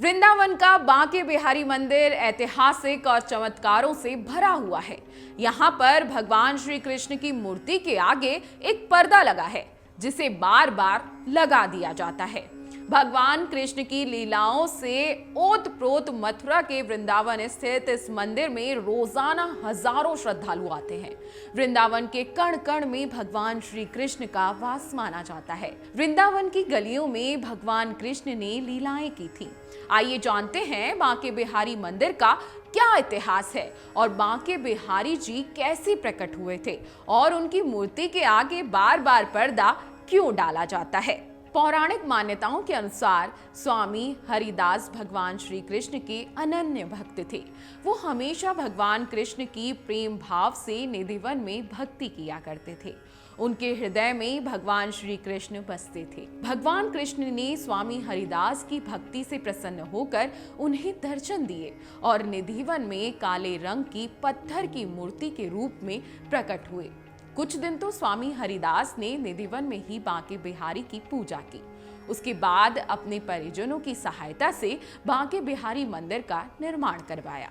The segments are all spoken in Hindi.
वृंदावन का बांके बिहारी मंदिर ऐतिहासिक और चमत्कारों से भरा हुआ है। यहाँ पर भगवान श्री कृष्ण की मूर्ति के आगे एक पर्दा लगा है, जिसे बार बार लगा दिया जाता है। भगवान कृष्ण की लीलाओं से ओत-प्रोत मथुरा के वृंदावन स्थित इस मंदिर में रोजाना हजारों श्रद्धालु आते हैं। वृंदावन के कण कण में भगवान श्री कृष्ण का वास माना जाता है। वृंदावन की गलियों में भगवान कृष्ण ने लीलाएं की थी। आइए जानते हैं बांके बिहारी मंदिर का क्या इतिहास है और बांके बिहारी जी कैसे प्रकट हुए थे और उनकी मूर्ति के आगे बार बार पर्दा क्यों डाला जाता है। पौराणिक मान्यताओं के अनुसार स्वामी हरिदास भगवान श्री कृष्ण के अनन्य भक्त थे। वो हमेशा भगवान कृष्ण की प्रेम भाव से निधिवन में भक्ति किया करते थे। उनके हृदय में भगवान श्री कृष्ण बसते थे। भगवान कृष्ण ने स्वामी हरिदास की भक्ति से प्रसन्न होकर उन्हें दर्शन दिए और निधिवन में काले रंग की पत्थर की मूर्ति के रूप में प्रकट हुए। कुछ दिन तो स्वामी हरिदास ने निधिवन में ही बांके बिहारी की पूजा की। उसके बाद अपने परिजनों की सहायता से बांके बिहारी मंदिर का निर्माण करवाया।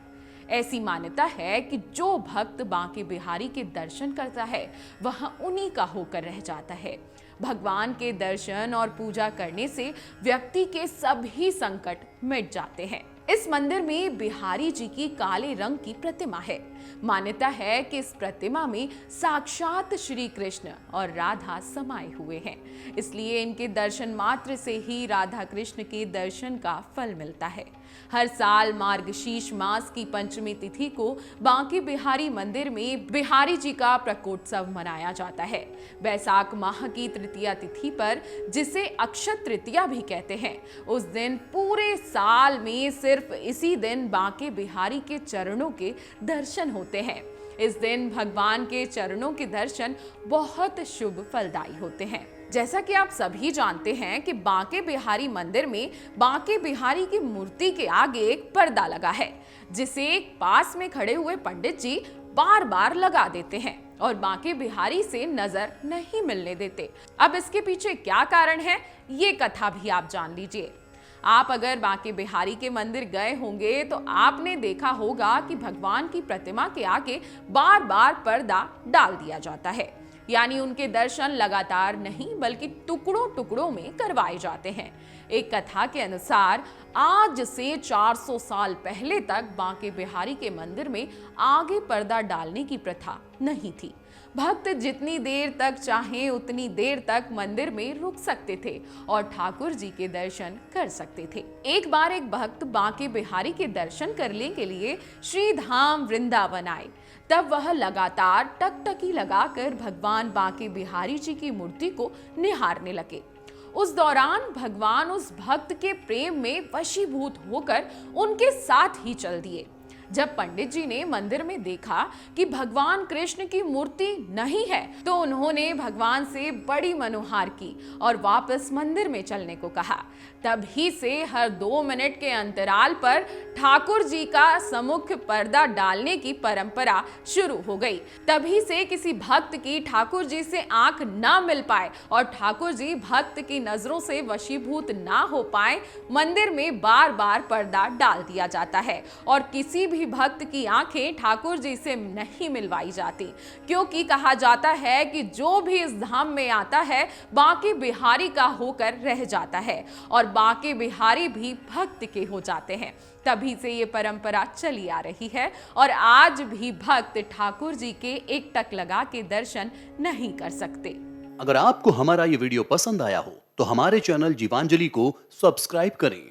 ऐसी मान्यता है कि जो भक्त बांके बिहारी के दर्शन करता है वह उन्हीं का होकर रह जाता है। भगवान के दर्शन और पूजा करने से व्यक्ति के सभी संकट मिट जाते हैं। इस मंदिर में बिहारी जी की काले रंग की प्रतिमा है। मान्यता है कि इस प्रतिमा में साक्षात श्री कृष्ण और राधा समाये हुए हैं, इसलिए इनके दर्शन मात्र से ही राधा कृष्ण के दर्शन का फल मिलता है। हर साल मार्गशीर्ष मास की पंचमी तिथि को बांके बिहारी मंदिर में बिहारी जी का प्रकोत्सव मनाया जाता है। बैसाख माह की तृतीया तिथि पर, जिसे अक्षय तृतीया भी कहते हैं, उस दिन पूरे साल में सिर्फ इसी दिन बांके बिहारी के चरणों के दर्शन होते हैं। इस दिन भगवान के चरणों के दर्शन बहुत शुभ फलदायी होते हैं। जैसा कि आप सभी जानते हैं कि बांके बिहारी मंदिर में बांके बिहारी की मूर्ति के आगे एक पर्दा लगा है, जिसे पास में खड़े हुए पंडित जी बार बार लगा देते हैं और बांके बिहारी से नजर नहीं मिलने देते। अब इसके पीछे क्या कारण है, ये कथा भी आप जान लीजिए। आप अगर बांके बिहारी के मंदिर गए होंगे तो आपने देखा होगा कि भगवान की प्रतिमा के आगे बार बार पर्दा डाल दिया जाता है, यानी उनके दर्शन लगातार नहीं बल्कि टुकड़ों टुकड़ों में करवाए जाते हैं। एक कथा के अनुसार आज से 400 साल पहले तक बांके बिहारी के मंदिर में आगे पर्दा डालने की प्रथा नहीं थी। भक्त जितनी देर तक चाहें उतनी देर तक मंदिर में रुक सकते थे और ठाकुर जी के दर्शन कर सकते थे। एक बार एक भक्त बांके बिहारी के दर्शन करने के लिए श्री धाम वृंदावन आए। तब वह लगातार टकटकी लगाकर भगवान बांके बिहारी जी की मूर्ति को निहारने लगे। उस दौरान भगवान उस भक्त के प्रेम में वशीभूत होकर उनके साथ ही चल दिए। जब पंडित जी ने मंदिर में देखा कि भगवान कृष्ण की मूर्ति नहीं है, तो उन्होंने भगवान से बड़ी मनोहार की और वापस मंदिर में चलने को कहा। तभी से हर 2 मिनट के अंतराल पर ठाकुर जी का सम्मुख पर्दा डालने की परंपरा शुरू हो गई। तभी से किसी भक्त की ठाकुर जी से आंख ना मिल पाए और ठाकुर जी भक्त की नजरों से वशीभूत ना हो पाए, मंदिर में बार बार पर्दा डाल दिया जाता है और किसी भी भक्त की आंखें ठाकुर जी से नहीं मिलवाई जाती, क्योंकि कहा जाता है कि जो भी इस धाम में आता है बांके बिहारी का होकर रह जाता है और बांके बिहारी भी भक्त के हो जाते हैं। तभी से ये परंपरा चली आ रही है और आज भी भक्त ठाकुर जी के एक टक लगा के दर्शन नहीं कर सकते। अगर आपको हमारा ये वीडियो पसंद आया हो तो हमारे चैनल जीवांजलि को सब्सक्राइब करें